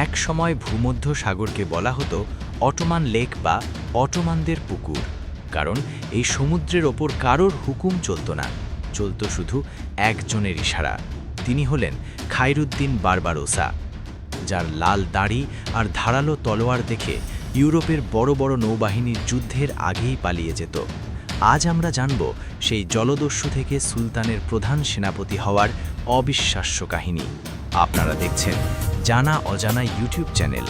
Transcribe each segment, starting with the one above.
এক সময় ভূমধ্য সাগরকে বলা হতো অটোমান লেক বা অটোমানদের পুকুর, কারণ এই সমুদ্রের ওপর কারোর হুকুম চলত না, চলত শুধু একজনের ইশারা। তিনি হলেন খায়রুদ্দিন বারবারোসা, যার লাল দাড়ি আর ধারালো তলোয়ার দেখে ইউরোপের বড় বড় নৌবাহিনীর যুদ্ধের আগেই পালিয়ে যেত। আজ আমরা জানব সেই জলদস্যু থেকে সুলতানের প্রধান সেনাপতি হওয়ার অবিশ্বাস্য কাহিনী। আপনারা দেখছেন জানা অজানা ইউটিউব চ্যানেল।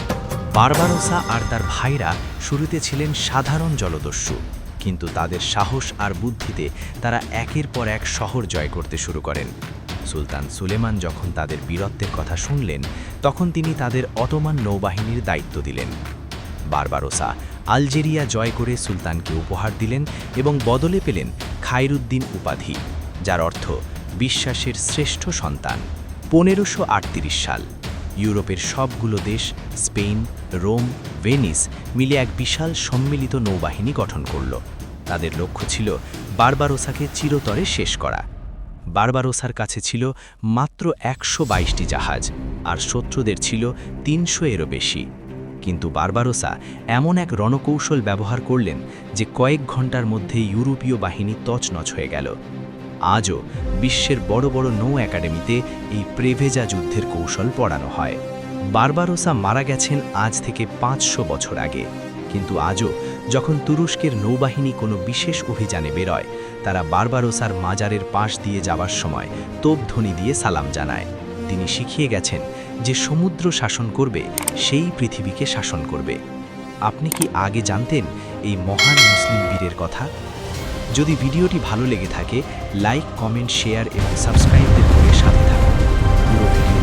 বারবারোসা আর তার ভাইরা শুরুতে ছিলেন সাধারণ জলদস্যু, কিন্তু তাদের সাহস আর বুদ্ধিতে তারা একের পর এক শহর জয় করতে শুরু করেন। সুলতান সুলেমান যখন তাদের বীরত্বের কথা শুনলেন, তখন তিনি তাদের অটোমান নৌবাহিনীর দায়িত্ব দিলেন। বারবারোসা আলজেরিয়া জয় করে সুলতানকে উপহার দিলেন এবং বদলে পেলেন খায়রুদ্দিন উপাধি, যার অর্থ বিশ্বাসের শ্রেষ্ঠ সন্তান। 1538 সাল ইউরোপের সবগুলো দেশ, স্পেন, রোম, ভেনিস মিলে এক বিশাল সম্মিলিত নৌবাহিনী গঠন করল। তাদের লক্ষ্য ছিল বারবারোসাকে চিরতরে শেষ করা। বারবারোসার কাছে ছিল মাত্র 122টি জাহাজ, আর শত্রুদের ছিল 300-এরও বেশি। কিন্তু বারবারোসা এমন এক রণকৌশল ব্যবহার করলেন যে কয়েক ঘন্টার মধ্যে ইউরোপীয় বাহিনী তছনছ হয়ে গেল। আজও বিশ্বের বড় বড় নৌ একাডেমিতে এই প্রেভেজা যুদ্ধের কৌশল পড়ানো হয়। বারবারোসা মারা গেছেন আজ থেকে 500 বছর আগে, কিন্তু আজও যখন তুরস্কের নৌবাহিনী কোনো বিশেষ অভিযানে বেরোয়, তারা বারবারোসার মাজারের পাশ দিয়ে যাওয়ার সময় তোপধ্বনি দিয়ে সালাম জানায়। তিনি শিখিয়ে গেছেন যে সমুদ্র শাসন করবে সেই পৃথিবীকে শাসন করবে। আপনি কি আগে জানতেন এই মহান মুসলিম বীরের কথা? যদি ভিডিওটি ভালো লেগে থাকে, লাইক, কমেন্ট, শেয়ার এবং সাবস্ক্রাইব করে সাথে থাকুন। পুরো ভিডিও